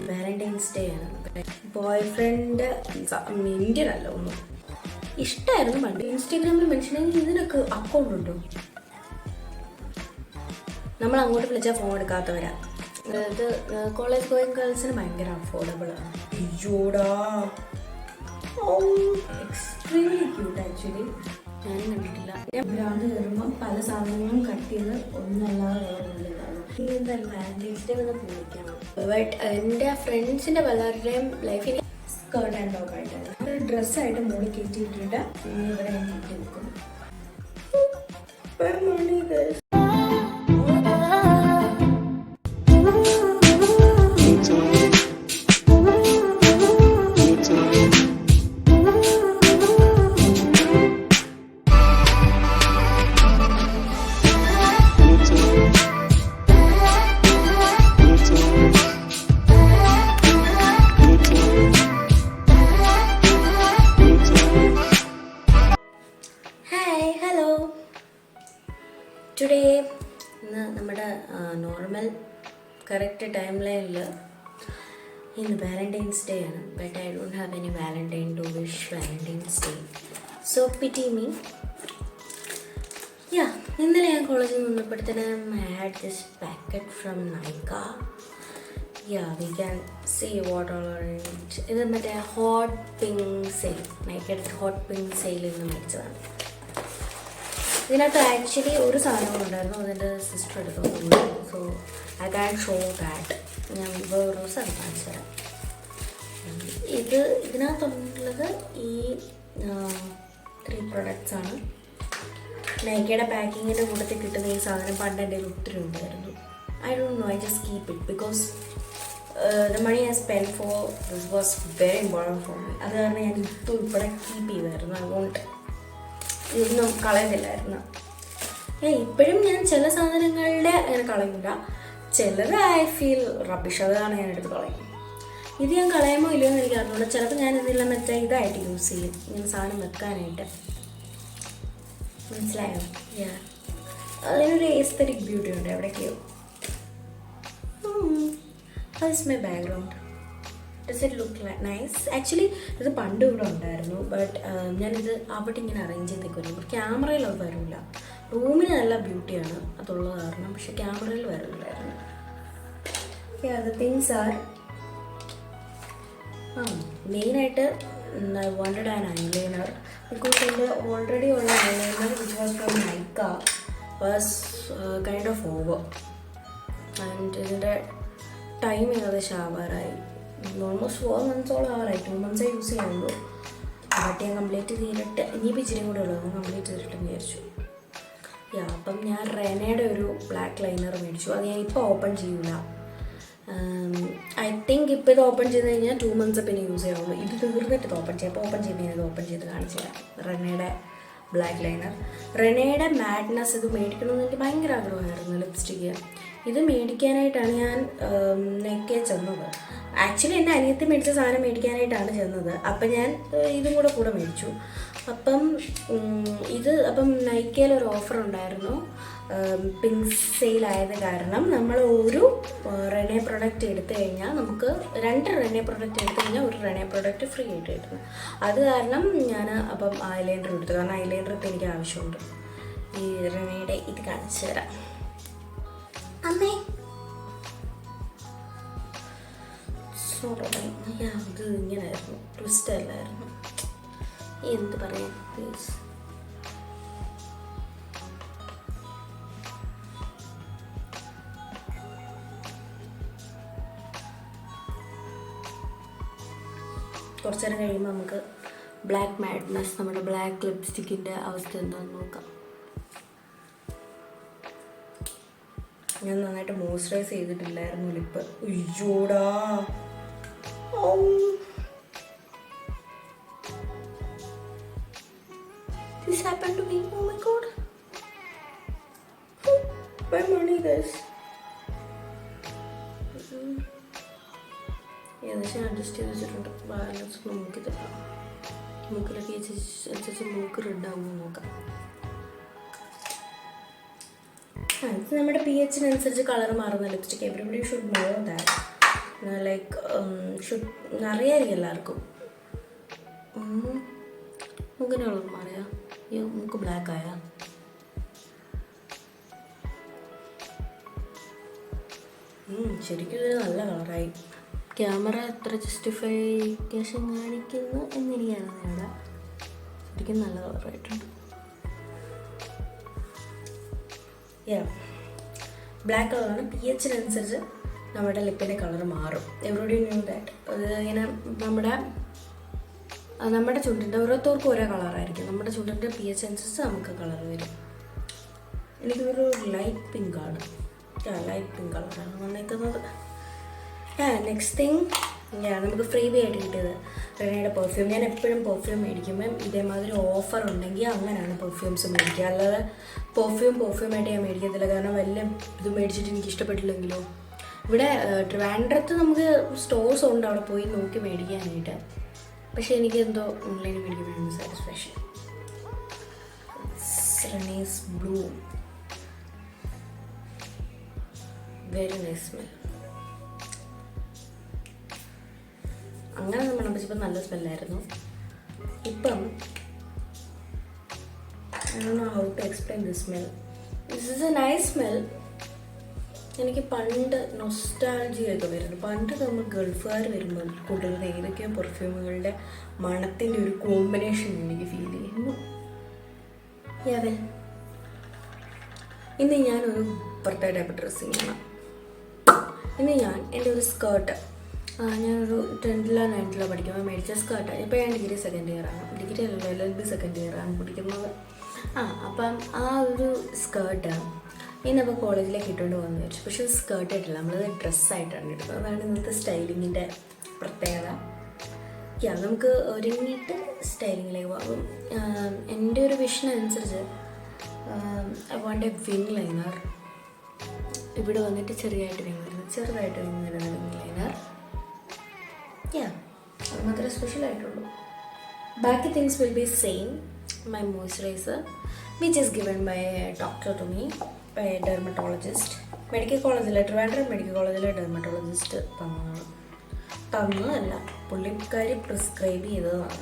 Valentine's day ആണ്. Boy friend Indian അല്ല, ഒന്നും ഇഷ്ടമായിരുന്നു പണ്ട്. ഇൻസ്റ്റാഗ്രാമിൽ മെൻഷൻ ഇതിനൊക്കെ അക്കൗണ്ട് ഉണ്ടോ? നമ്മൾ അങ്ങോട്ട് വിളിച്ചാൽ ഫോൺ എടുക്കാത്തവരാ. ഇത് കോളേജ് ഗോയിങ് ഗേൾസിന് ഭയങ്കര അഫോർഡബിൾ ആണ്. അയ്യോടാ, എക്സ്ട്രീംലി ക്യൂട്ട് ആക്ച്വലി. ഞാനും കണ്ടിട്ടില്ല. ഞാൻ ഭ്രാന്ത് കയറുമ്പം പല സാധനങ്ങളും കട്ട് ചെയ്ത് ഒന്നല്ലാതെ വേറെ വാലന്റൈൻസ് ഡേ വന്ന് പൂളിക്കണം. ബട്ട് എൻ്റെ ഫ്രണ്ട്സിൻ്റെ പലരുടെയും ലൈഫിൽ സ്കേർട്ട് ആൻഡ് ടോപ്പ് ആയിട്ടാണ്. ഡ്രസ്സായിട്ട് മുകളിൽ കയറ്റിയിട്ടിട്ട് ഇവിടെ ഞാൻ കയറ്റി വെക്കും. ടുഡേ ഇന്ന് നമ്മുടെ നോർമൽ കറക്റ്റ് ടൈം ലൈനിൽ ഇന്ന് വാലന്റൈൻസ് ഡേ ആണ്. But I don't have any valentine to wish valentine's day, so pity me. Yeah, ഇന്നലെ ഞാൻ കോളേജിൽ നിന്നപ്പോഴത്തേനും I had this packet from Nykaa. Yeah, we can see what all are in it. ഇത് മറ്റേ hot pink sale, നൈക്കയുടെ hot pink സെയിലിൽ നിന്ന് മേടിച്ചതാണ്. ഇതിനകത്ത് ആക്ച്വലി ഒരു സാധനം ഉണ്ടായിരുന്നു, അതിൻ്റെ സിസ്റ്റർ എടുക്കുന്നു. So I can show that. ഞാൻ വേറൊരു സ്ഥലം കാണിച്ചു തരാം. ഇതിനകത്തുള്ളത് ഈ 3 പ്രൊഡക്ട്സ് ആണ്. നൈക്കയുടെ പാക്കിങ്ങിൻ്റെ കൂട്ടത്തിൽ കിട്ടുന്ന ഈ സാധനം പണ്ട് എൻ്റെ ഒത്തിരി ഉണ്ടായിരുന്നു. I don't know, I just keep it because the money I spend for this was very important for me. അത് കാരണം ഞാൻ ഇപ്പോൾ ഇവിടെ കീപ്പ് ചെയ്യുമായിരുന്നു. ഐ വോണ്ട് ഇതൊന്നും കളയുന്നില്ലായിരുന്നു. ഇപ്പോഴും ഞാൻ ചില സാധനങ്ങളുടെ അങ്ങനെ കളയില്ല. ചിലത് ഐ ഫീൽ റബിഷ്, അതാണ് ഞാൻ എടുത്ത് കളയും. ഇത് ഞാൻ കളയുമോ ഇല്ലയോ എന്ന് എനിക്ക് അറിഞ്ഞൂടാ. ചിലപ്പോൾ ഞാൻ എന്തെങ്കിലും വെച്ചാൽ ഇതായിട്ട് യൂസ് ചെയ്യും, ഇങ്ങനെ സാധനം വെക്കാനായിട്ട്. മനസ്സിലായോ? അതിനൊരു എസ്തെറ്റിക് ബ്യൂട്ടി ഉണ്ട് എവിടേക്കോ. That's my background. Does it look nice? Actually ഇത് പണ്ട് ഇവിടെ ഉണ്ടായിരുന്നു. ബട്ട് ഞാനിത് അവിടെ ഇങ്ങനെ അറേഞ്ച് ചെയ്ത് നിൽക്കുമല്ലോ. ക്യാമറയിൽ അത് വരില്ല. റൂമിന് നല്ല ബ്യൂട്ടിയാണ് അതുള്ളത് കാരണം, പക്ഷെ ക്യാമറയിൽ വരില്ലായിരുന്നു. ദ തിങ്സ് ആർ മെയിനായിട്ട് I wanted an eyeliner because എൻ്റെ ഓൾറെഡി ഉള്ള eyeliner which was from Nykaa was kind of over. And ഇതിൻ്റെ ടൈം ഏകദേശം ആവാറായി. ഓൾമോസ്റ്റ് 4 മന്ത്സോളം ആവാറായി. 2 മന്ത്സേ യൂസ് ചെയ്യുള്ളൂ. ബട്ട് ഞാൻ കംപ്ലീറ്റ് ചെയ്തിട്ട് ഇനിയിപ്പോൾ ഇച്ചിരിയും കൂടെ ഉള്ളൂ, കംപ്ലീറ്റ് ചെയ്തിട്ടെന്ന് വിചാരിച്ചു. അപ്പം ഞാൻ റെനയുടെ ഒരു ബ്ലാക്ക് ലൈനർ മേടിച്ചു. അത് ഞാൻ ഇപ്പോൾ ഓപ്പൺ ചെയ്യൂല. ഐ തിങ്ക് ഇപ്പോൾ ഇത് ഓപ്പൺ ചെയ്ത് കഴിഞ്ഞാൽ 2 മന്ത്സ് പിന്നെ യൂസ് ചെയ്യാവുള്ളൂ. ഇത് തീർന്നിട്ട് ഇത് ഓപ്പൺ ചെയ്യാം. അപ്പോൾ ഓപ്പൺ ചെയ്യുമ്പോൾ ഇത് ഓപ്പൺ ചെയ്ത് കാണിച്ചു തരാം. റെനയുടെ ബ്ലാക്ക് ലൈനർ, റെനയുടെ മാഡ്നസ്. ഇത് മേടിക്കണമെന്ന് എനിക്ക് ഭയങ്കര ആഗ്രഹമായിരുന്നു ലിപ്സ്റ്റിക്ക്. ഇത് മേടിക്കാനായിട്ടാണ് ഞാൻ നെക്കെ ചെന്നത്. ആക്ച്വലി എൻ്റെ അനിയത്തി മേടിച്ച സാധനം മേടിക്കാനായിട്ടാണ് ചെന്നത്. അപ്പം ഞാൻ ഇതും കൂടെ മേടിച്ചു. അപ്പം നൈക്കയിലൊരു ഓഫർ ഉണ്ടായിരുന്നു. പിങ്ക് സെയിലായത് കാരണം നമ്മൾ ഒരു റെനെ പ്രൊഡക്റ്റ് എടുത്തു കഴിഞ്ഞാൽ നമുക്ക് 2 റെനെ പ്രൊഡക്റ്റ് എടുത്തു കഴിഞ്ഞാൽ ഒരു റെനെ പ്രൊഡക്റ്റ് ഫ്രീ ആയിട്ട് കിട്ടുന്നു. അത് കാരണം ഞാൻ അപ്പം ഐലൈനർ എടുത്തു. കാരണം ഐലൈനർ ഇപ്പം എനിക്ക് ആവശ്യമുണ്ട്. ഈ റെനയുടെ ഇത് കാണിച്ചു തരാം. അമ്മേ ഇത് ഇങ്ങനായിരുന്നു, ട്വിസ്റ്റ് അല്ലായിരുന്നു. എന്ത് പറയാൻ പ്ലീസ്. കുറച്ചു നേരം കഴിയുമ്പോൾ നമുക്ക് ബ്ലാക്ക് മാഡ്നസ്, നമ്മുടെ ബ്ലാക്ക് ലിപ്സ്റ്റിക്കിൻ്റെ അവസ്ഥ എന്താണെന്ന് നോക്കാം. ഞാൻ നന്നായിട്ട് മോയ്സ്ചറൈസ് ചെയ്തിട്ടില്ലായിരുന്നു ലിപ്പ്. അയ്യോടാ, this happened to me. Oh my god, my money this. ഏകദേശം അഡ്ജസ്റ്റ് ചെയ്ത് വെച്ചിട്ടുണ്ട്. ബാലൻസ് മൂക്കിലൊക്കെ വെച്ച് മൂക്ക് റെഡാകുമ്പോൾ നോക്കാം. ഇത് നമ്മുടെ pH അനുസരിച്ച് കളർ മാറുന്ന lipstick. Everybody should know that. Like അറിയായിരിക്കും എല്ലാവർക്കും. മൂക്കിൻ്റെ കളർ മാറിയാ? അയ്യോ, മൂക്ക് ബ്ലാക്ക് ആയാ? ശരിക്കും ഇതൊരു നല്ല കളറായി. ക്യാമറ എത്ര ജസ്റ്റിഫിക്കേഷൻ കാണിക്കുന്നു എന്നെനിക്കാണ് ഇവിടെ. ശരിക്കും നല്ല കളറായിട്ടുണ്ട്. ബ്ലാക്ക് കളറാണ്. pH-നനുസരിച്ച് നമ്മുടെ ലിപ്പിൻ്റെ കളർ മാറും. Everybody knew that. അത് ഇങ്ങനെ നമ്മുടെ ചുണ്ടിൻ്റെ ഓരോരുത്തർക്കും ഓരോ കളറായിരിക്കും. നമ്മുടെ ചുണ്ടിൻ്റെ pH അനുസരിച്ച് നമുക്ക് കളർ വരും. എനിക്കൊരു ലൈറ്റ് പിങ്ക് ആണ്. ലൈറ്റ് പിങ്ക് കളറാണ് വന്നേക്കുന്നത്. നെക്സ്റ്റ് തിങ് നമുക്ക് ഫ്രീ ബി ആയിട്ട് കിട്ടിയത് റെനയുടെ പെർഫ്യൂം. ഞാൻ എപ്പോഴും പെർഫ്യൂം മേടിക്കുമ്പം ഇതേമാതിരി ഓഫർ ഉണ്ടെങ്കിൽ അങ്ങനെയാണ് പെർഫ്യൂംസ് മേടിക്കുക. അല്ലാതെ പെർഫ്യൂമായിട്ട് ഞാൻ മേടിക്കത്തില്ല. കാരണം വലിയ ഇത് മേടിച്ചിട്ട് എനിക്ക് ഇഷ്ടപ്പെട്ടില്ലെങ്കിലോ. ഇവിടെ ട്രിവാൻഡ്രത്ത് നമുക്ക് സ്റ്റോഴ്സ് ഉണ്ട്, അവിടെ പോയി നോക്കി മേടിക്കാനായിട്ട്. പക്ഷേ എനിക്ക് എന്തോ ഓൺലൈനിൽ മേടിക്കുമ്പോഴാണ് satisfaction. Renee's blue, very nice smell. അങ്ങനെ നമ്മൾ മണപ്പിച്ചപ്പോൾ നല്ല സ്മെല്ലായിരുന്നു. ഇപ്പം I don't know how to explain this smell. This is a nice smell. എനിക്ക് പണ്ട് നൊസ്റ്റാൾജിയൊക്കെ വരുന്നു. പണ്ട് നമ്മൾ ഗൾഫുകാർ വരുമ്പോൾ കൊണ്ടുവരുന്ന ഏതൊക്കെയോ പെർഫ്യൂമുകളുടെ മണത്തിൻ്റെ ഒരു കോമ്പിനേഷൻ എനിക്ക് ഫീൽ ചെയ്യുന്നു. ഇന്ന് ഞാനൊരു പ്രത്യേക ടൈപ്പ് ഡ്രസ്സിങ് ആണ്. ഇന്ന് ഞാൻ എൻ്റെ ഒരു സ്കേർട്ട്, ഞാനൊരു 10th 9th പഠിക്കുമ്പോൾ മേടിച്ച സ്കേർട്ടാണ്. ഇപ്പോൾ ഞാൻ ഡിഗ്രി സെക്കൻഡ് ഇയർ ആണ്. ഡിഗ്രി അല്ലല്ലോ, LLB സെക്കൻഡ് ഇയർ ആണ് പഠിക്കുന്നത്. അപ്പം ആ ഒരു സ്കേർട്ട് ഇന്നപ്പോൾ കോളേജിലേക്ക് ഇട്ടുകൊണ്ട് പോകുന്ന വെച്ചു. പക്ഷേ സ്കേർട്ട് ആയിട്ടില്ല, നമ്മളത് ഡ്രസ്സായിട്ടാണ് ഇടുന്നത്. അതാണ് ഇന്നത്തെ സ്റ്റൈലിങ്ങിൻ്റെ പ്രത്യേകത. നമുക്ക് ഒരുങ്ങിയിട്ട് സ്റ്റൈലിങ്ങിലേക്ക് പോകും. എൻ്റെ ഒരു വിഷൻ അനുസരിച്ച് I want A wing liner. ഇവിടെ വന്നിട്ട് ചെറുതായിട്ട് വിങ് വരുന്ന വിങ് ലൈനർ. അത് മാത്രമേ സ്പെഷ്യലായിട്ടുള്ളൂ. ബാക്കി things will be same. My moisturizer, which is given by a doctor to me, by a dermatologist. Medical കോളേജിലെ ട്രിവാൻഡ്രം മെഡിക്കൽ കോളേജിലെ ഡെർമറ്റോളജിസ്റ്റ് തന്നതല്ല, പുള്ളിക്കാരി പ്രിസ്ക്രൈബ് ചെയ്തതാണ്.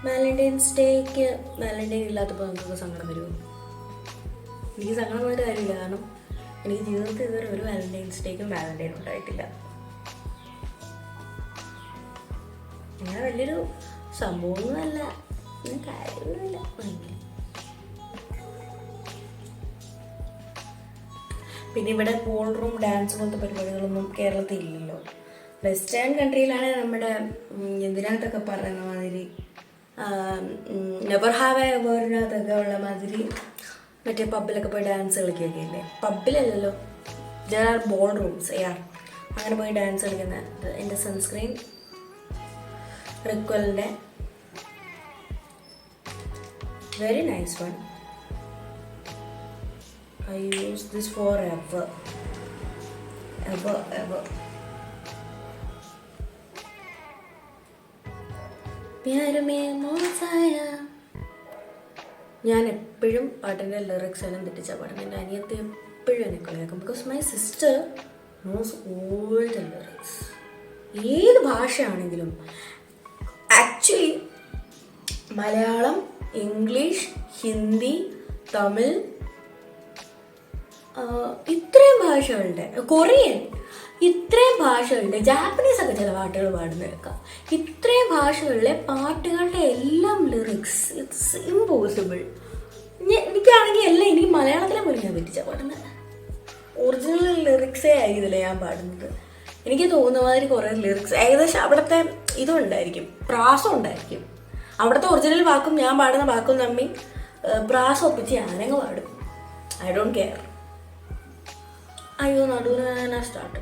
വാലന്റൈൻസ് ഡേക്ക് വാലന്റൈൻ ഇല്ലാത്തപ്പോൾ നമുക്ക് സങ്കടം വരുമോ? എനിക്ക് സങ്കടം വന്നിട്ട് കാര്യമില്ല. കാരണം എനിക്ക് ജീവിതത്തിൽ ഇതുവരെ ഒരു വാലന്റൈൻസ് ഡേക്കും വാലന്റൈൻ ഉണ്ടായിട്ടില്ല. അങ്ങനെ വലിയൊരു സംഭവമൊന്നുമല്ല, കാര്യമൊന്നുമില്ല. പിന്നെ ഇവിടെ ബോൾ റൂം ഡാൻസ് പോലത്തെ പരിപാടികളൊന്നും കേരളത്തിൽ ഇല്ലല്ലോ. വെസ്റ്റേൺ കൺട്രിയിലാണ് നമ്മുടെ എന്തിനകത്തൊക്കെ പറയുന്ന മാതിരി നെവർ ഹാവ് എവറിനകത്തൊക്കെ ഉള്ള മാതിരി മറ്റേ പബ്ബിലൊക്കെ പോയി ഡാൻസ് കളിക്കുകയൊക്കെ ഇല്ലേ. പബ്ബിലല്ലല്ലോ, ദർ ആർ ബോൾ റൂംസ്. അങ്ങനെ പോയി ഡാൻസ് കളിക്കുന്ന എൻ്റെ സൺസ്ക്രീൻ റിക്വലിൻ്റെ very nice one. I use this for ever. ഞാൻ എപ്പോഴും പാട്ടിൻ്റെ ലിറിക്സ് എല്ലാം തെറ്റിച്ചാൽ പാടും. എൻ്റെ അനിയത്തെ എപ്പോഴും എന്നെ കളിയാക്കും. Because my sister nose all the lyrics. ഏത് ഭാഷയാണെങ്കിലും ആക്ച്വലി മലയാളം, ഇംഗ്ലീഷ്, ഹിന്ദി, തമിഴ്, ഇത്രയും ഭാഷകളുടെ, കൊറിയൻ, ഇത്രയും ഭാഷകളുടെ, ജാപ്പനീസ് ഒക്കെ ചില പാട്ടുകൾ പാടുന്ന കേൾക്കാം. ഇത്രയും ഭാഷകളിലെ പാട്ടുകളുടെ എല്ലാം ലിറിക്സ് ഇറ്റ്സ് ഇമ്പോസിബിൾ. എനിക്കാണെങ്കിൽ എല്ലാം എനിക്ക് മലയാളത്തിലെ പോലും ഞാൻ തെറ്റിച്ചാൽ പാടുന്നത്. ഒറിജിനൽ ലിറിക്സേ ആയിരുന്നില്ല ഞാൻ പാടുന്നത്. എനിക്ക് തോന്നുന്ന മാതിരി കുറേ ലിറിക്സ് ഏകദേശം അവിടുത്തെ ഇതുണ്ടായിരിക്കും, പ്രാസം ഉണ്ടായിരിക്കും. അവിടുത്തെ ഒറിജിനൽ വാക്കും ഞാൻ പാടുന്ന വാക്കും തമ്മിൽ പ്രാസം ഒപ്പിച്ച് ഞാനങ്ങ് പാടും. I don't care. അയ്യോ, നടുവേദന സ്റ്റാർട്ട്.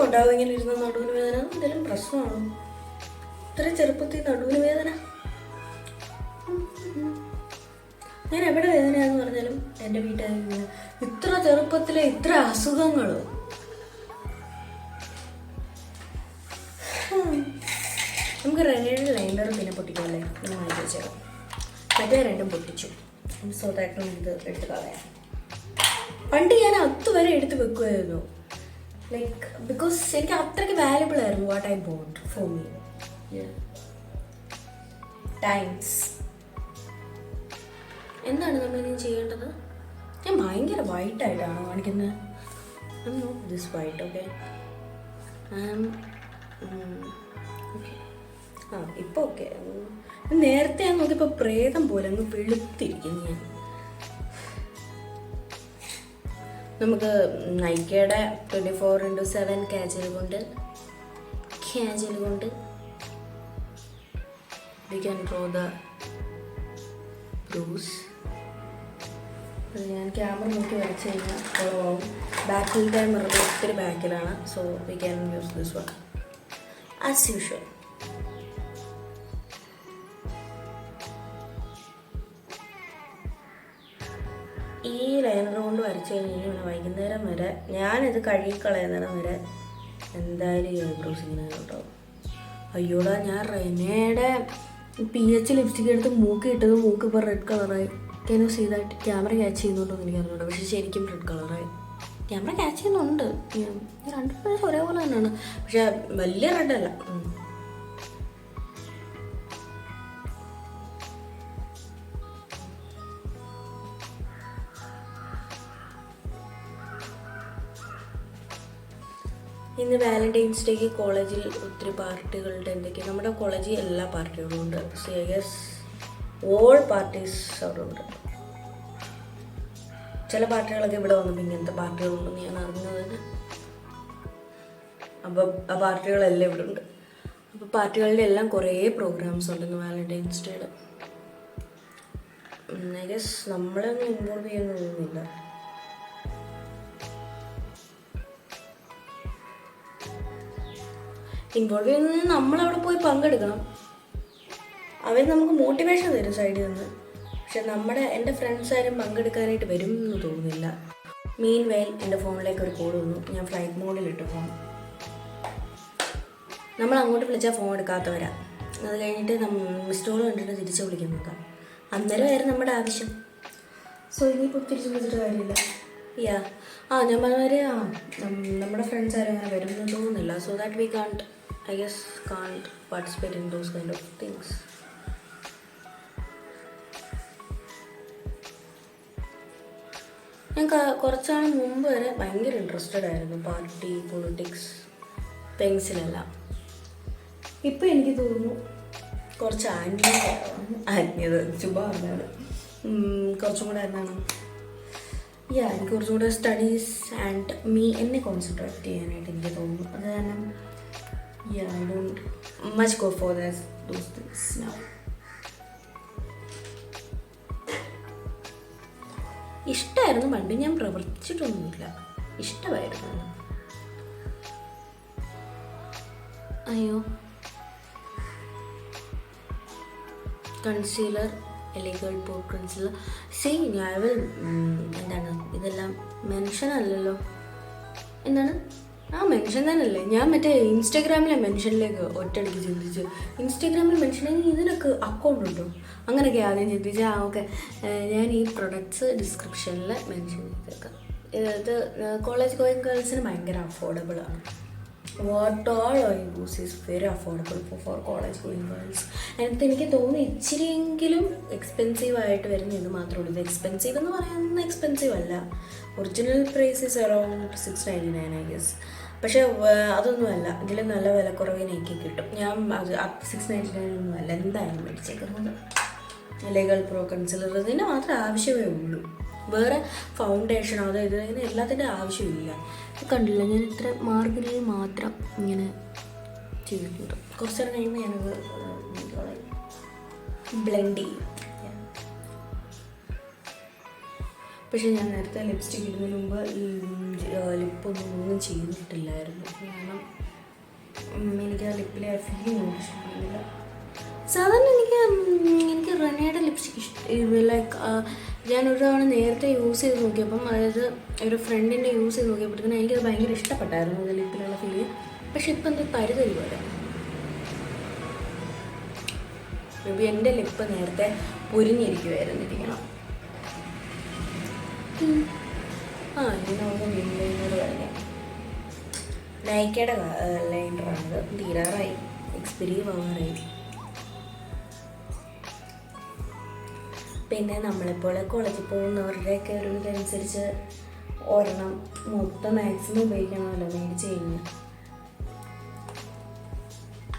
ഉണ്ടാവും ഇങ്ങനെ ഇരുന്ന നടുവിന് വേദന. എന്തെങ്കിലും പ്രശ്നമാണോ? ഇത്ര ചെറുപ്പത്തിൽ നടുവിന് വേദന. ഞാൻ എവിടെ വേദനയാന്ന് പറഞ്ഞാലും എൻ്റെ വീട്ടുകാർ ഇത്ര ചെറുപ്പത്തിലെ ഇത്ര അസുഖങ്ങളോ. നമുക്ക് റെനയുടെ ലൈനർ പിന്നെ പൊട്ടിക്കാമല്ലേ, ഞാൻ വാങ്ങിച്ച് വെച്ചേക്കാം. മറ്റേ രണ്ടും പൊട്ടിച്ചു. സോ ദാറ്റ് ഇത് എടുത്ത് കളയാം. പണ്ട് ഞാൻ അതുവരെ എടുത്ത് വെക്കുമായിരുന്നു, ലൈക്ക് ബിക്കോസ് എനിക്ക് അത്രയ്ക്ക് വാല്യുബിൾ ആയിരുന്നു what I boat for me. Times എന്താണ് നമ്മളിനി ചെയ്യേണ്ടത്? ഞാൻ ഭയങ്കര വൈറ്റായിട്ടാണ് കാണിക്കുന്നത്. This white okay. ഓക്കെ ഇപ്പോൾ ഓക്കെ. നേരത്തെ ഞാൻ നോക്കിയപ്പോൾ പ്രേതം പോലെ അങ്ങ് വെളുത്തിരിക്കുന്നു ഞാൻ. നമുക്ക് നൈക്കയുടെ 24x7 കാജൽ കൊണ്ട് we can draw the bruise. ഞാൻ ക്യാമറ നോക്കി വരച്ച് കഴിഞ്ഞാൽ കുളമാവും. ബാക്കിലത്തെ മിറർ ഒത്തിരി ബാക്കിലാണ്. So we can use this one as usual. ഈ ലൈനർ കൊണ്ട് വരച്ച് കഴിഞ്ഞാൽ വൈകുന്നേരം വരെ ഞാനിത് കഴുകിക്കളയുന്നേരം വരെ എന്തായാലും ഈ ഐബ്രോസ് ഇങ്ങനെ കേട്ടോ. അയ്യോടാ, ഞാൻ റെനയുടെ PH ലിപ്സ്റ്റിക് എടുത്ത് മൂക്ക് ഇട്ടത് മൂക്ക് ഇപ്പോൾ റെഡ് കളറായി. Can you see that? Camera catch ചെയ്യുന്നുണ്ടോ എനിക്ക് അറിഞ്ഞൂടാ, പക്ഷേ ശരിക്കും റെഡ് കളറായി. ക്യാമറ ക്യാച്ച് ചെയ്യുന്നുണ്ട്. രണ്ട് പ്രാവശ്യം ഒരേപോലെ തന്നെയാണ്, പക്ഷെ വലിയ റെഡല്ല. ഇന്ന് വാലന്റൈൻസ് ഡേക്ക് കോളേജിൽ ഒത്തിരി പാർട്ടികളുടെ എന്തൊക്കെയാണ്. നമ്മുടെ കോളേജിൽ എല്ലാ പാർട്ടികളും ഉണ്ട്. So I guess all parties അവിടെ ഉണ്ട്. ചില പാർട്ടികളൊക്കെ ഇവിടെ വന്നപ്പോൾ ഇങ്ങനത്തെ പാർട്ടികളുണ്ടെന്ന് ഞാൻ അറിഞ്ഞത് തന്നെ. അപ്പോൾ ആ പാർട്ടികളെല്ലാം ഇവിടെ ഉണ്ട്. അപ്പോൾ പാർട്ടികളുടെ എല്ലാം കുറേ പ്രോഗ്രാംസ് ഉണ്ടെന്ന് വാലന്റൈൻസ് ഡേയുടെ. ഐ ഗസ് നമ്മളൊന്നും ഇൻവോൾവ് ചെയ്യുന്നൊന്നുമില്ല. ഇൻവോൾവ് ചെയ്യുന്നത് നമ്മളവിടെ പോയി പങ്കെടുക്കണം. അവർ നമുക്ക് മോട്ടിവേഷൻ തരും സൈഡിൽ നിന്ന്. പക്ഷെ എൻ്റെ ഫ്രണ്ട്സ് ആരും പങ്കെടുക്കാനായിട്ട് വരും എന്ന് തോന്നുന്നില്ല. മീൻ വെയിൽ എൻ്റെ ഫോണിലേക്ക് ഒരു കോൾ വന്നു. ഞാൻ ഫ്ലൈറ്റ് മോഡിലിട്ട് ഫോൺ. നമ്മൾ അങ്ങോട്ട് വിളിച്ചാൽ ഫോൺ എടുക്കാത്തവരാ. അത് കഴിഞ്ഞിട്ട് മിസ്ഡ് കോൾ കണ്ടിട്ട് തിരിച്ച് വിളിക്കുന്നതാണ്. അന്നേരമായിരുന്നു നമ്മുടെ ആവശ്യം. സോ ഇനിയിപ്പോൾ തിരിച്ച് വിളിച്ചിട്ട് കാര്യമില്ല. ഞാൻ പറഞ്ഞവർ നമ്മുടെ ഫ്രണ്ട്സ് ആരും അങ്ങനെ വരുമെന്ന് തോന്നുന്നില്ല. So that we I guess can't participate in those kind of things. ഞാൻ കുറച്ചാണ് മുമ്പ് വരെ ഭയങ്കര ഇൻട്രസ്റ്റഡ് ആയിരുന്നു പാർട്ടി, പൊളിറ്റിക്സ്, പെൻസിലെല്ലാം. ഇപ്പം എനിക്ക് തോന്നുന്നു കുറച്ച് ആത്മീയത ചുമ്മാണ്. കുറച്ചും കൂടെ എന്താണ് എനിക്ക് കുറച്ചും കൂടെ സ്റ്റഡീസ് ആൻഡ് എന്നെ കോൺസെൻട്രേറ്റ് ചെയ്യാനായിട്ട് എനിക്ക് തോന്നുന്നു. അത് കാരണം I don't much go for those things now. ഇഷ്ടമായിരുന്നു പണ്ട്, ഞാൻ പ്രവർത്തിച്ചിട്ടൊന്നുമില്ല. ഇഷ്ടമായിരുന്നു. അയ്യോ, കൺസീലർ, എലിഗൽ പോർട്ട് കൺസീലർ. ഞാൻ എന്താണ് ഇതെല്ലാം മെൻഷൻ അല്ലല്ലോ. എന്താണ് മെൻഷൻ തന്നെയല്ലേ. ഞാൻ മറ്റേ ഇൻസ്റ്റാഗ്രാമിലെ മെൻഷനിലേക്ക് ഒറ്റയടിക്ക് ചിന്തിച്ചു. ഇൻസ്റ്റാഗ്രാമിൽ മെൻഷൻ ഇതിനൊക്കെ അക്കൗണ്ട് ഉണ്ടോ അങ്ങനെയൊക്കെ ആദ്യം ചിന്തിച്ചു. ഓക്കെ, ഞാൻ ഈ പ്രൊഡക്ട്സ് ഡിസ്ക്രിപ്ഷനിൽ മെൻഷൻ ചെയ്തേക്കാം. ഇത് കോളേജ് ഗോയിങ് ഗേൾസിന് ഭയങ്കര അഫോർഡബിളാണ്. What all I use is very affordable for college going girls. എനിക്ക് തോന്നുന്നു ഇച്ചിരിയെങ്കിലും എക്സ്പെൻസീവായിട്ട് വരുന്ന ഇത് മാത്രമേ ഉള്ളൂ. ഇത് എക്സ്പെൻസീവ് എന്ന് പറയുന്നത് എക്സ്പെൻസീവ് അല്ല. Original price is around 699 I guess. പക്ഷേ അതൊന്നുമല്ല, ഇതിൽ നല്ല വിലക്കുറവിനൊക്കെ കിട്ടും. ഞാൻ അത് 699 ഒന്നും അല്ല എന്തായാലും മേടിച്ചേക്കുന്നത്. ലീഗൽ പ്രോ കൺസിലർ ഇതിന് മാത്രമേ ആവശ്യമേ ഉള്ളൂ. വേറെ ഫൗണ്ടേഷനോ അതോ ഇത് ഇങ്ങനെ എല്ലാത്തിൻ്റെ ആവശ്യമില്ല. കണ്ടില്ല, ഞാൻ ഇത്ര മാർഗിനിൽ മാത്രം ഇങ്ങനെ ചെയ്തിട്ടുണ്ട്. കുറച്ച് നേരം കഴിയുമ്പോൾ ഞാനത് ബ്ലെൻഡ് ചെയ്യും. പക്ഷേ ഞാൻ നേരത്തെ ലിപ്സ്റ്റിക് ഇടുന്നതിന് മുമ്പ് ലിപ്പൊന്നും ചെയ്തിട്ടില്ലായിരുന്നു. കാരണം എനിക്ക് ആ ലിപ്പിലെ ഫീലിംഗ് ഇഷ്ടപ്പെടുന്നില്ല. സാധാരണ എനിക്ക് റെനയുടെ ലിപ്സ്റ്റിക് ലൈക്ക് ഞാനൊരു തവണ നേരത്തെ യൂസ് ചെയ്ത് നോക്കിയപ്പം, അതായത് ഒരു ഫ്രണ്ടിൻ്റെ യൂസ് ചെയ്ത് നോക്കിയപ്പോഴത്തേനും എനിക്കത് ഭയങ്കര ഇഷ്ടപ്പെട്ടായിരുന്നു അത് ലിപ്പിലുള്ള ഫീലിംഗ്. പക്ഷെ ഇപ്പം എന്താ തരുതരി പോലെ. മേ ബി എൻ്റെ ലിപ്പ് നേരത്തെ പൊരിഞ്ഞിരിക്കുമായിരുന്നിരിക്കണം. ഇനി നമുക്ക് ലൈനർ വരയ്ക്കാം. നൈക്കയുടെ ലൈനറാണിത്. തീരാറായി, എക്സ്പീരി ആവാറായി. പിന്നെ നമ്മളെപ്പോലെ കോളേജിൽ പോകുന്നവരുടെയൊക്കെ ഒരു ഇതനുസരിച്ച് ഒരെണ്ണം മൊത്തം മാക്സിമം ഉപയോഗിക്കണമല്ലോ മേടിച്ച് കഴിഞ്ഞ്.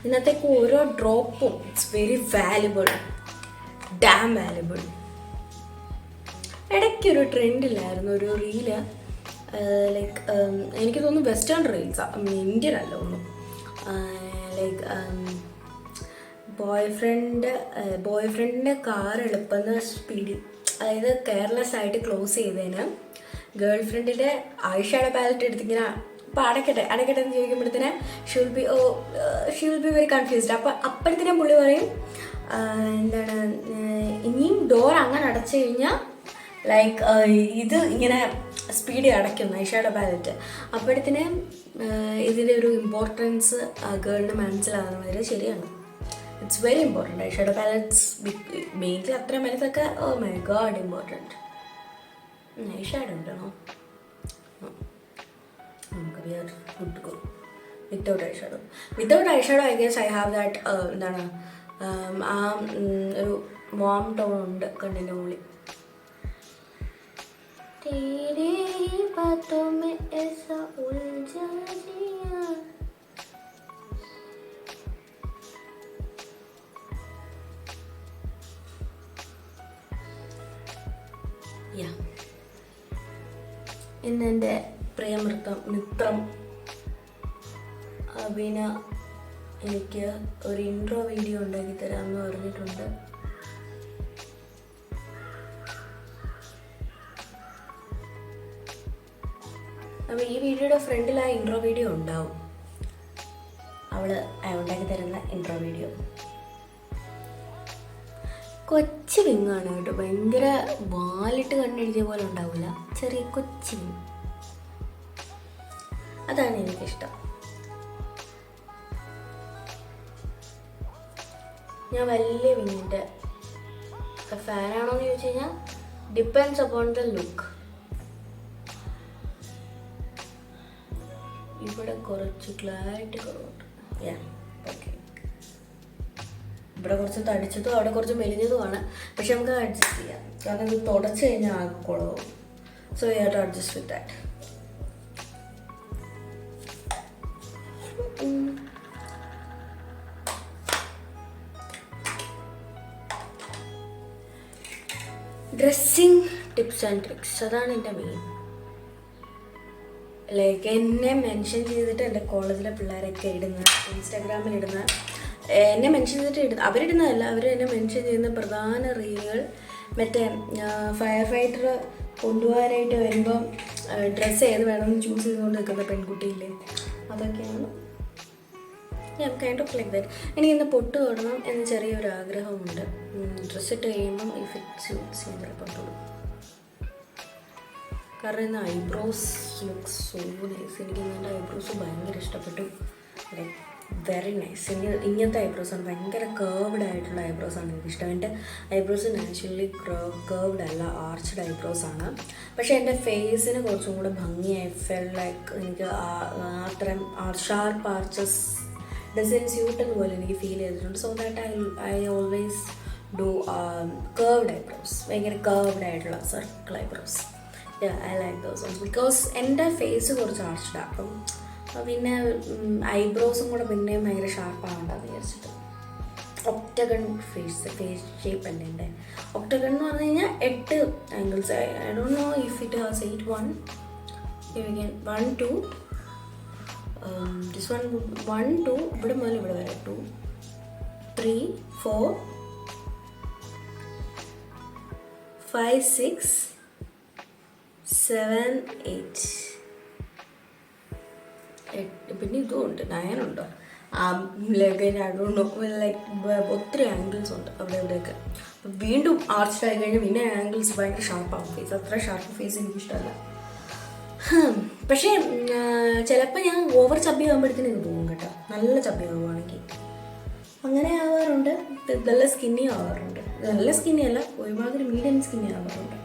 ഇന്നത്തേക്ക് ഓരോ ഡ്രോപ്പും it's very valuable, damn valuable. ഇടയ്ക്കൊരു ട്രെൻഡില്ലായിരുന്നു ഒരു റീല്, ലൈക്ക് എനിക്ക് തോന്നുന്നു വെസ്റ്റേൺ റീൽസാണ്, ഇന്ത്യൻ അല്ല ഒന്നും. ലൈക്ക് ബോയ്ഫ്രണ്ടിൻ്റെ കാർ എളുപ്പമെന്ന് സ്പീഡിൽ, അതായത് കെയർലെസ് ആയിട്ട് ക്ലോസ് ചെയ്തതിന് ഗേൾ ഫ്രണ്ടിൻ്റെ ഐഷാഡോ പാലറ്റ് എടുത്തിങ്ങനെ അപ്പോൾ അടയ്ക്കട്ടെ എന്ന് ചോദിക്കുമ്പോഴത്തേന് she will be very confused. അപ്പോഴത്തേനും പുള്ളി പറയും എന്താണ്, ഇനിയും ഡോർ അങ്ങനെ അടച്ചു കഴിഞ്ഞാൽ ലൈക്ക് ഇത് ഇങ്ങനെ സ്പീഡിൽ അടയ്ക്കുന്നു ഐഷാഡോ പാലറ്റ്. അപ്പോഴത്തേന് ഇതിൻ്റെ ഒരു ഇമ്പോർട്ടൻസ് ആ ഗേളിന് മനസ്സിലാകുന്നത് ശരിയാണ്. It's very important. Eyeshadow palettes mainly അത്രയും വലുതൊക്കെ oh my God important. Eyeshadow ഉണ്ടോ? നമുക്ക് we are good to go without eyeshadow. Without eyeshadow I guess I have that എന്താണ് ആ ഒരു വാം ടോൺ ഉണ്ട് കണ്ണിൻ്റെ മുകളിൽ. तेरे ही बातों में ऐसा उलझा जिया. ഇന്ന് എൻ്റെ പ്രിയമിത്രം അബീന എനിക്ക് ഒരു ഇൻട്രോ വീഡിയോ ഉണ്ടാക്കി തരാമെന്ന് പറഞ്ഞിട്ടുണ്ട്. അപ്പോൾ ഈ വീഡിയോയുടെ ഫ്രണ്ടിൽ ആ ഇൻട്രോ വീഡിയോ ഉണ്ടാവും, അവൾ ഉണ്ടാക്കി തരുന്ന ഇൻട്രോ വീഡിയോ. കൊച്ചു വിങ്ങാണ് കേട്ടോ, ഭയങ്കര വാലിട്ട് കണ്ണെഴുതിയ പോലെ ഉണ്ടാവില്ല, ചെറിയ കൊച്ചു വിങ്. അതാണ് എനിക്കിഷ്ടം. ഞാൻ വലിയ വിങ്ങിൻ്റെ ഫാനാണോ എന്ന് ചോദിച്ചു കഴിഞ്ഞാൽ ഡിപ്പെൻഡ്സ് അപ്പോൺ ദ ലുക്ക്. ഇവിടെ കുറച്ച് ക്ലാരിറ്റി കുറവുണ്ട്. ഓക്കെ, ഇവിടെ കുറച്ച് തടിച്ചതും അവിടെ കുറച്ച് മെലിഞ്ഞതുമാണ്. പക്ഷെ നമുക്ക് അഡ്ജസ്റ്റ് ചെയ്യാം, കാരണം ഇത് തുടച്ച് കഴിഞ്ഞാൽ ആകെ കുളവും. So you have to adjust with that. Dressing tips and tricks, അതാണ് എൻ്റെ മെയിൻ. ലൈക്ക് എന്നെ മെൻഷൻ ചെയ്തിട്ട് എൻ്റെ കോളേജിലെ പിള്ളേരൊക്കെ ഇടുന്ന, ഇൻസ്റ്റാഗ്രാമിലിടുന്ന, എന്നെ മെൻഷൻ ചെയ്തിട്ട് അവരിടുന്നതല്ല, അവർ എന്നെ മെൻഷൻ ചെയ്യുന്ന പ്രധാന റീലുകൾ മറ്റേ ഫയർ ഫൈറ്റർ കൊണ്ടുപോകാനായിട്ട് വരുമ്പം ഡ്രസ്സ് ഏത് വേണമെന്ന് ചൂസ് ചെയ്തുകൊണ്ട് നിൽക്കുന്ന പെൺകുട്ടിയില്ലേ, അതൊക്കെയാണ്. ഞാൻ കൈൻഡ് ഓഫ് ലൈക്ക് ദാറ്റ്. എനിക്കിന്ന് പൊട്ട് തൊടണം എന്ന് ചെറിയൊരു ആഗ്രഹമുണ്ട്. ഡ്രസ്സ് ഇട്ട് കഴിയുമ്പം ഇഫ് ഇറ്റ് സ്യൂട്ട്സ് ഞാൻ ചിലപ്പോൾ തൊടും. കാരണം ഇന്ന് ഐബ്രോസ് ലുക്ക് സോ നൈസ്. എനിക്ക് ഇന്ന് ഐബ്രോസ് ഭയങ്കര ഇഷ്ടപ്പെട്ടു. Like very nice. ഇങ്ങനത്തെ ഐബ്രോസാണ്, ഭയങ്കര കേർവ്ഡ് ആയിട്ടുള്ള ഐബ്രോസാണ് എനിക്കിഷ്ടം. എൻ്റെ ഐബ്രോസ് നാച്ചുറലി കേർവ്ഡ് അല്ല, ആർച്ച്ഡ് ഐബ്രോസാണ്. പക്ഷേ എൻ്റെ ഫേസിന് കുറച്ചും കൂടെ ഭംഗിയായി ഫെൽ ലൈക്ക് എനിക്ക് അത്രയും ഷാർപ്പ് ആർച്ചസ് ഡസൻ സ്യൂട്ട് എന്നപോലെ എനിക്ക് ഫീൽ ചെയ്തിട്ടുണ്ട്. So that I always do curved eyebrows, ഭയങ്കര കേർവ്ഡ് ആയിട്ടുള്ള circle eyebrows. I like those ones because എൻ്റെ ഫേസ് കുറച്ച് ആർച്ച്ഡാണ്. അപ്പം പിന്നെ ഐബ്രോസും കൂടെ പിന്നെയും ഭയങ്കര ഷാർപ്പാവണ്ടെന്ന് വിചാരിച്ചിട്ട് ഒക്ടഗൺ ഫേസ് ഷേപ്പ് അല്ലേ എൻ്റെ. ഒക്ടഗൺ എന്ന് പറഞ്ഞു കഴിഞ്ഞാൽ 8 angles. I don't know if it has 8 1 1 2 this one 1 2 ഇവിടെ മുതൽ ഇവിടെ വരെ 2 3 4 5 6 7 8 പിന്നെ ഇതും ഉണ്ട്, 9 ഉണ്ടോ ലൈക്ക് ഒത്തിരി ആംഗിൾസ് ഉണ്ട് അവിടെ ഇവിടെയൊക്കെ. വീണ്ടും ആർച്ച് ആയി കഴിഞ്ഞാൽ പിന്നെ ആംഗിൾസ് ഭയങ്കര ഷാർപ്പാകും ഫേസ്. അത്ര ഷാർപ്പ് ഫേസ് എനിക്കിഷ്ടമല്ല. പക്ഷേ ചിലപ്പോൾ ഞാൻ ഓവർ ചബ്ബി ആകുമ്പോഴത്തേനും ഇത് പോകും കേട്ടോ, നല്ല ചബ്ബി ആകുവാണെങ്കിൽ. അങ്ങനെ ആവാറുണ്ട്. നല്ല സ്കിന്നി ആവാറുണ്ട്. നല്ല സ്കിന്നി അല്ല, ഒരുമാതിരി മീഡിയം സ്കിന്നി ആവാറുണ്ട്.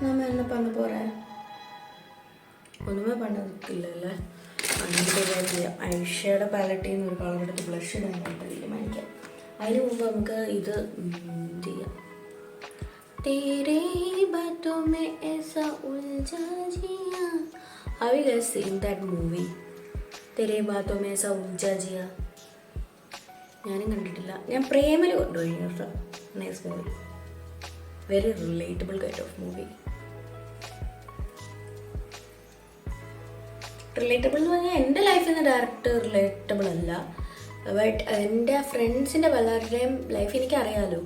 നമ്മൾ എന്നെ പറഞ്ഞ പോരാ ഒന്നുമേ പണിക്കില്ലല്ലേ. അങ്ങനെ ഐഷയുടെ പാലറ്റിൽ നിന്ന് ഒരു കളർ എടുത്ത് ബ്ലഷ് ഇടാനായിട്ട് തീരുമാനിക്കാം. അതിന് മുമ്പ് നമുക്ക് ഇത് ചെയ്യാം. तेरे बातों में ऐसा उलझा जिया. Have you guys seen that movie? तेरे बातों में ऐसा उलझा जिया. ഞാനും കണ്ടിട്ടില്ല. ഞാൻ പ്രേമല് കൊണ്ടുപോയി കേട്ടോ. Nice movie, very relatable kind of movie. Relatable എന്ന് പറഞ്ഞാൽ എൻ്റെ ലൈഫിൽ നിന്ന് ഡയറക്റ്റ് റിലേറ്റബിൾ അല്ല, ബട്ട് എൻ്റെ ഫ്രണ്ട്സിൻ്റെ പലരുടെയും ലൈഫ് എനിക്കറിയാമല്ലോ,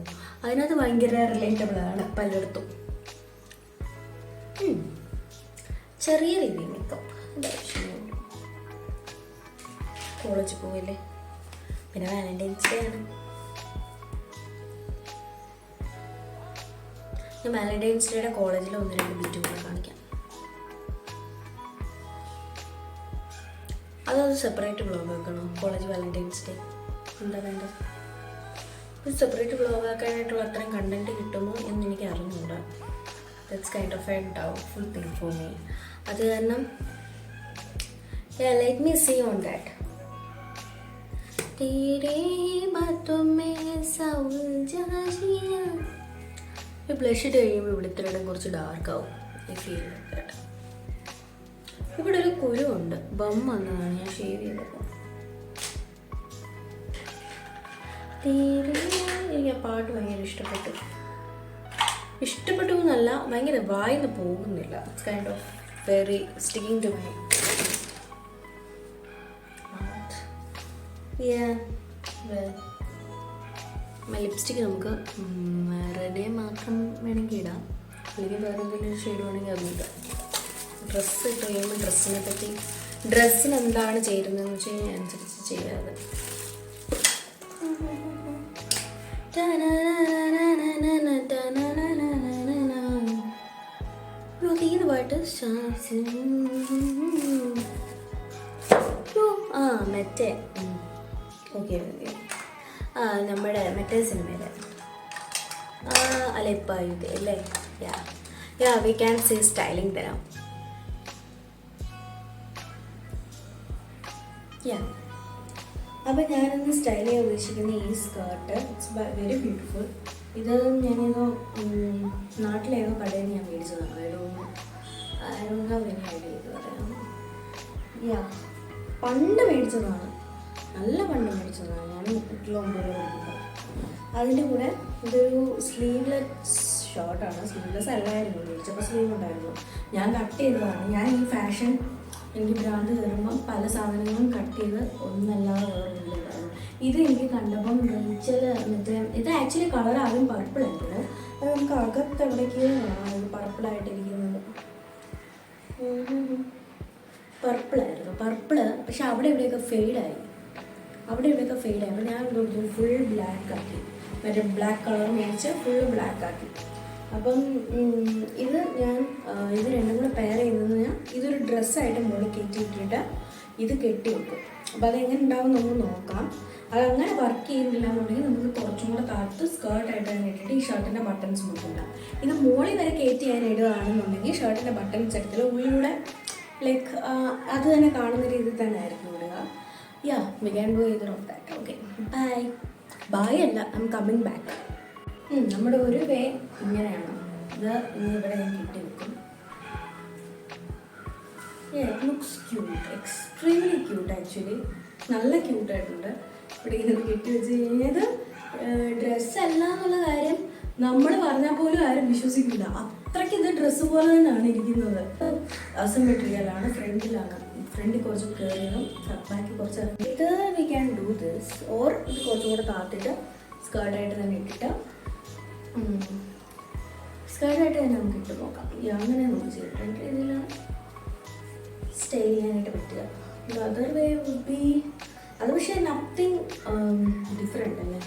അതിനകത്ത് ഭയങ്കര റിലേറ്റബിളാണ് പലയിടത്തും. ചെറിയ രീതിയിൽ മേക്കപ്പ്, കോളേജിൽ പോവില്ലേ, പിന്നെ വാലന്റൈൻസ് ഡേ ആണ്. ഞാൻ വാലന്റൈൻസ് ഡേയുടെ കോളേജിൽ 1-2 വീഡിയോകൾ കാണിക്കാം. അതത് സെപ്പറേറ്റ് വ്ളോഗ് ആക്കണോ? കോളേജ് വാലന്റൈൻസ് ഡേ എന്താ വേണ്ടത്? ഒരു സെപ്പറേറ്റ് വ്ളോഗ് ആക്കാനായിട്ടുള്ള അത്രയും കണ്ടന്റ് കിട്ടുമോ എന്ന് എനിക്ക് അറിഞ്ഞൂടാ. That's kind of a doubtful thing for me. അത് കാരണം let me see on that. Blush ഇട്ട് കഴിയുമ്പോൾ ഇവിടുത്തെ ഇടം കുറച്ച് ഡാർക്ക് ആവും. I feel that. ഇവിടെ ഒരു കുരുവുണ്ട്, ബം വന്നതാണ്, ഞാൻ ഷേവ് ചെയ്തപ്പോൾ. എനിക്ക് ആ പാട്ട് ഭയങ്കര ഇഷ്ടപ്പെട്ടു എന്നല്ല, ഭയങ്കര വായിന്ന് പോകുന്നില്ല. It's kind of very sticking to my. Lipstick നമുക്ക് റെഡ് മാത്രം വേണമെങ്കിൽ ഇടാം, അല്ലെങ്കിൽ വേറെ എന്തെങ്കിലും ഷെയ്ഡ് വേണമെങ്കിൽ അതും ഇടാം. ഡ്രസ്സ് ഇട്ട് കഴിയുമ്പോൾ ഡ്രസ്സിന് എന്താണ് ചേരുന്നതെന്ന് വെച്ച് കഴിഞ്ഞാൽ അനുസരിച്ച് ചെയ്യാതെ. ഇത് പാട്ട് മറ്റേ ഓക്കെ നമ്മുടെ മറ്റേ സിനിമയിലെ അലപ്പായുധ അല്ലേ? Yeah we can see styling തരാം. അപ്പോൾ ഞാനൊന്ന് സ്റ്റൈൽ ചെയ്യാൻ ഉദ്ദേശിക്കുന്ന ഈ സ്കേർട്ട്, ഇറ്റ്സ് വെരി ബ്യൂട്ടിഫുൾ. ഇത് ഞാനേതോ നാട്ടിലേതോ കടയിൽ ഞാൻ മേടിച്ചതാണ്. I don't have any idea ഇത് പറയാം. പണ്ട് മേടിച്ചതാണ്, നല്ല പണ്ട് മേടിച്ചതാണ്. ഞാൻ 8-9 പഠിക്കുന്നത്. അതിൻ്റെ കൂടെ ഇതൊരു സ്ലീവ്ലെസ് ഷർട്ടാണ്. സ്ലീവ്ലെസ് അല്ലായിരുന്നു, മേടിച്ചപ്പോൾ സ്ലീവ് ഉണ്ടായിരുന്നു. ഞാൻ കട്ട് ചെയ്തതാണ്. ഞാൻ ഈ ഫാഷൻ എനിക്ക് ഭ്രാന്ത് കയറുമ്പം പല സാധനങ്ങളും കട്ട് ചെയ്ത് ഒന്നല്ലാതെ വേറൊന്നുമില്ലായിരുന്നു. ഇത് എനിക്ക് കണ്ടപ്പം റീച്ചൽ മറ്റേ ഇത് ആക്ച്വലി കളർ ആദ്യം പർപ്പിളായിരുന്നു. അത് നമുക്ക് അകത്ത് എവിടേക്ക് പർപ്പിളായിട്ടിരിക്കുന്നത്, പർപ്പിളായിരുന്നു. പർപ്പിള് പക്ഷെ അവിടെ ഇവിടെയൊക്കെ ഫെയ്ഡായി. അപ്പോൾ ഞാൻ കൊടുത്തു ഫുൾ ബ്ലാക്ക് ആക്കി. മറ്റേ ബ്ലാക്ക് കളർ മേടിച്ച് ഫുൾ ബ്ലാക്ക് ആക്കി. അപ്പം ഇത് ഞാൻ ഇത് രണ്ടും കൂടെ പെയർ ചെയ്തതെന്ന് പറഞ്ഞാൽ ഇതൊരു ഡ്രസ്സായിട്ട് മുകളിൽ കയറ്റിയിട്ടിട്ട് ഇത് കെട്ടി വെക്കും. അപ്പോൾ അതെങ്ങനെ ഉണ്ടാവും നമുക്ക് നോക്കാം. അതങ്ങനെ വർക്ക് ചെയ്യുന്നില്ല എന്നുണ്ടെങ്കിൽ നമുക്ക് കുറച്ചും കൂടെ താഴ്ത്ത് സ്കേർട്ടായിട്ട് തന്നെ ഇട്ടിട്ട് ഈ ഷർട്ടിൻ്റെ ബട്ടൺസ് മുട്ടില്ല. ഇത് മുകളിൽ വരെ കയറ്റി ഞാൻ ഇടുകയാണെന്നുണ്ടെങ്കിൽ ഷർട്ടിൻ്റെ ബട്ടൺസ് എടുത്തിട്ട് ഉള്ളിലൂടെ ലൈക്ക് അത് തന്നെ കാണുന്ന രീതിയിൽ തന്നെ ആയിരിക്കും ഇടുക. We can do either of that. Okay, bye അല്ല, ഐ എം കമ്മിങ് ബാക്ക്. നമ്മുടെ ഒരു വേ ഇങ്ങനെയാണ്. ഇത് ഇവിടെ ഞാൻ കെട്ടി വെക്കും. It looks cute, extremely cute actually. നല്ല ക്യൂട്ടായിട്ടുണ്ട്. ഇവിടെ ഇങ്ങനെ കെട്ടി വെച്ച് കഴിഞ്ഞത് ഡ്രസ്സല്ല എന്നുള്ള കാര്യം നമ്മൾ പറഞ്ഞാൽ പോലും ആരും വിശ്വസിക്കില്ല. അത്രയ്ക്ക് ഇത് ഡ്രസ്സ് പോലെ തന്നെയാണ് ഇരിക്കുന്നത്. അസിമെട്രിയലാണ്, ഫ്രണ്ടിൽ കുറച്ച് കയറിയതും ബാക്കി കുറച്ച് ഇറങ്ങി. ഇത് V can do this, or ഇത് കുറച്ചും കൂടെ താത്തിട്ട് സ്കേർട്ടായിട്ട് തന്നെ ഇട്ടിട്ട് നമുക്ക് ഇട്ട് നോക്കാം. അങ്ങനെ നമുക്ക് ചെയ്യും. 2 രീതിയിലാണ് സ്റ്റൈൽ ചെയ്യാനായിട്ട് പറ്റുക. അതർ വേ വുഡ് ബി, അത് പക്ഷേ നത്തിങ് ഡിഫറെൻ്റ് അല്ലേ.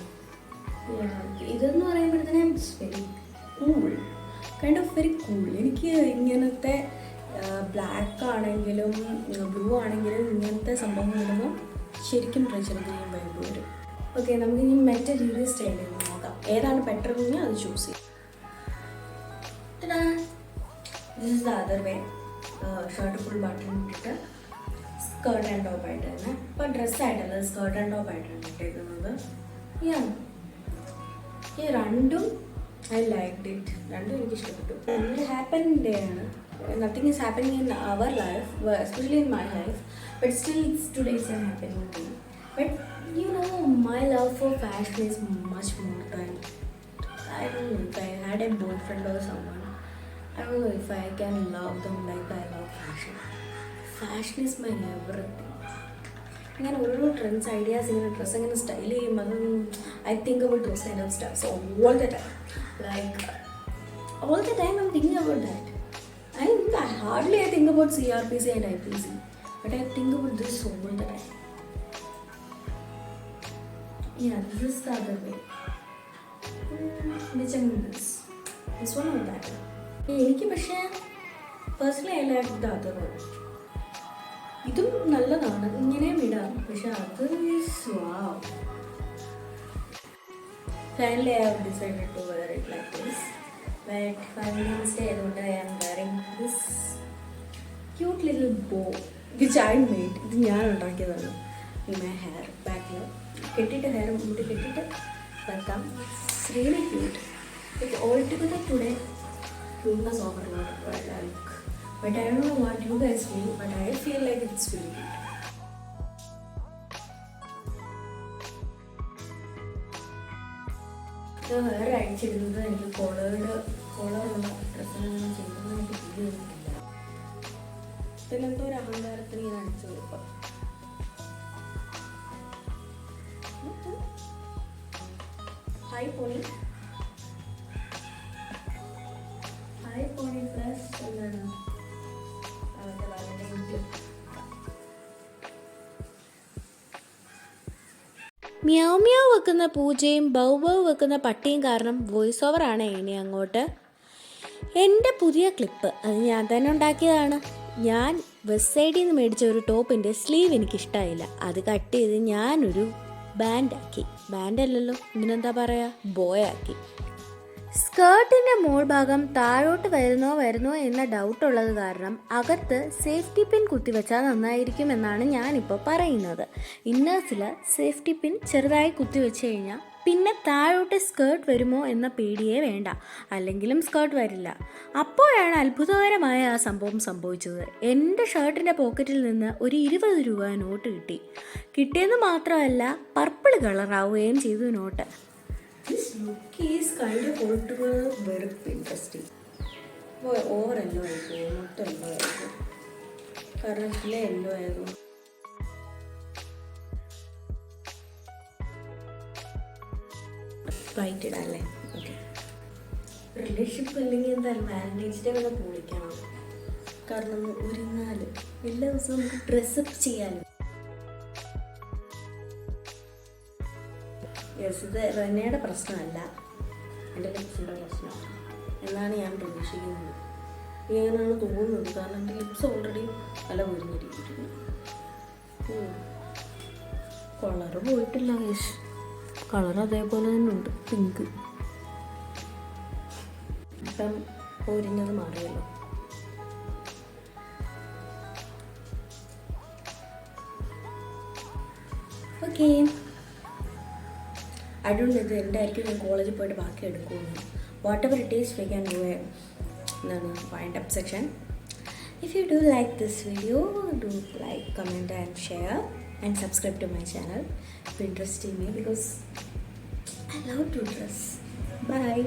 ഇതെന്ന് പറയുമ്പോഴത്തേനും it's very cool, kind of very cool. എനിക്ക് ഇങ്ങനത്തെ ബ്ലാക്ക് ആണെങ്കിലും ബ്ലൂ ആണെങ്കിലും ഇങ്ങനത്തെ സംഭവം വരുമ്പോൾ ശരിക്കും പ്രഷർ ഗ്രീൻ വൈബ് വരും. ഓക്കെ, നമുക്ക് ഇനി മറ്റേ രീതിയിൽ സ്റ്റൈൽ ചെയ്ത് നോക്കാം. ഏതാണ് ബെറ്റർ എന്ന് അത് ചൂസ് ചെയ്യും. This is the other way. Shirt full button ഇട്ടിട്ട് സ്കേർട്ട് ആൻഡ് ടോപ്പ് ആയിട്ട് തന്നെ. ഇപ്പം ഡ്രസ്സായിട്ടല്ല, സ്കേർട്ട് ആൻഡ് ടോപ്പ് ആയിട്ടാണ് ഇട്ടേക്കുന്നത്. ഈ രണ്ടും ഐ ലൈക്ഡ് ഇറ്റ്. രണ്ടും എനിക്ക് ഇഷ്ടപ്പെട്ടു. ഒരു ഹാപ്പനിങ് ഡേ ആണ്. Nothing is happening in our life, especially in my life, but still today is a happening day. But you know, my love for fashion is much more than, I don't know, if I had a boyfriend or someone, I don't know if I can love them like I love fashion. Fashion is my everything. ഇങ്ങനെ ഓരോ trends ideas ഇങ്ങനെ dress ഇങ്ങനെ style ചെയ്യുമ്പോൾ I think about those kind of stuffs all the time. Like all the time I'm thinking about that. I hardly think about CRPC and IPC, but I think about this all the time. Yeah, this is the other way. Which one is this one or that? എനിക്ക് പക്ഷേ personally I like the other one. ഇതും നല്ലതാണ്, ഇങ്ങനെയും ഇടാം. പക്ഷെ അത് വാവ്. Finally I have decided to wear it like this. But Valentine's Day അതുകൊണ്ട് I am wearing this cute little bow which I made. ഇത് ഞാൻ ഉണ്ടാക്കിയതാണ്. in my hair ബാക്കിൽ കെട്ടിയിട്ട് ഹെയർ മുടി കെട്ടിയിട്ട് വെക്കാം. It's really cute. But altogether today cuteness overload. But I don't know what you guys feel, but I feel like it's really cute. Hair അഴിച്ചിടുന്നത് എനിക്ക് കോളറുള്ള ഡ്രസ്സിനൊന്നും ചെയ്യുന്നത് എനിക്ക് ഫീൽ ചെയ്തിട്ടില്ല. ഇതിലെന്തോ ഒരു അഹങ്കാരത്തിന് ഞാൻ അടിച്ചു കൊടുക്കാം. ഹൈ പോണി പ്ലസ് എന്താണ് മ്യാവ് മ്യാവ് വെക്കുന്ന പൂജയും ബൗ ബൗ വെക്കുന്ന പട്ടിയും കാരണം വോയിസ് ഓവറാണ് ഇനി അങ്ങോട്ട്. എൻ്റെ പുതിയ ക്ലിപ്പ് അത് ഞാൻ തന്നെ ഉണ്ടാക്കിയതാണ്. ഞാൻ വെസ്റ്റ് സൈഡിൽ നിന്ന് മേടിച്ച ഒരു ടോപ്പിൻ്റെ സ്ലീവ് എനിക്കിഷ്ടമായില്ല. അത് കട്ട് ചെയ്ത് ഞാനൊരു ബാൻഡാക്കി. ബാൻഡല്ലല്ലോ, ഇതിനെന്താ പറയുക, ബോയാക്കി. സ്കേർട്ടിൻ്റെ മോൾ ഭാഗം താഴോട്ട് വരുന്നോ എന്ന ഡൗട്ടുള്ളത് കാരണം അകത്ത് സേഫ്റ്റി പിൻ കുത്തിവെച്ചാൽ നന്നായിരിക്കും എന്നാണ് ഞാനിപ്പോൾ പറയുന്നത്. ഇന്നേഴ്സിൽ സേഫ്റ്റി പിൻ ചെറുതായി കുത്തിവെച്ച് കഴിഞ്ഞാൽ പിന്നെ താഴോട്ട് സ്കേർട്ട് വരുമോ എന്ന പേടിയേ വേണ്ട. അല്ലെങ്കിലും സ്കേർട്ട് വരില്ല. അപ്പോഴാണ് അത്ഭുതകരമായ ആ സംഭവം സംഭവിച്ചത്. എൻ്റെ ഷർട്ടിൻ്റെ പോക്കറ്റിൽ നിന്ന് ഒരു 20 രൂപ നോട്ട് കിട്ടി. കിട്ടിയെന്ന് മാത്രമല്ല, പർപ്പിൾ കളറാവുകയും ചെയ്തു note. This look is kind of altogether very interesting. Over yellow ആയിപ്പോയി, മൊത്തം എല്ലോ ആയിരുന്നു. കാരണം ഇതിലെ എല്ലോ ആയിരുന്നു. വൈറ്റ് ഇടാല്ലേ? ഓക്കെ. റിലേഷൻഷിപ്പ് ഇല്ലെങ്കിൽ എന്തായാലും വാലന്റൈൻസ് ഡേ വരെ പൊളിക്കണം. കാരണം ഒരുങ്ങാൽ എല്ലാ ദിവസവും നമുക്ക് ഡ്രസ്സപ്പ് ചെയ്യാനും. ഇത് റെനയുടെ പ്രശ്നമല്ല, എൻ്റെ ലിപ്സിൻ്റെ പ്രശ്നമാണ് എന്നാണ് ഞാൻ പ്രതീക്ഷിക്കുന്നത്. അങ്ങനെയാണ് തോന്നുന്നത്. കാരണം എൻ്റെ ലിപ്സ് ഓൾറെഡി നല്ല പൊരിഞ്ഞിരിക്കുന്നു. കളറ് പോയിട്ടില്ല ഗൈസ്, കളർ അതേപോലെ തന്നെ ഉണ്ട്, പിങ്ക്. ഇപ്പം പൊരിഞ്ഞത് മാറിയല്ലോ. ഓക്കെ, I don't know ഇത് എന്തായിരിക്കും ഞാൻ കോളേജിൽ പോയിട്ട് ബാക്കി എടുക്കുമെന്ന്. Whatever it is we can do എന്താണ് wind up section. If you do like this video, do like, comment and share and subscribe to my channel. If interesting me because I love to dress. Bye.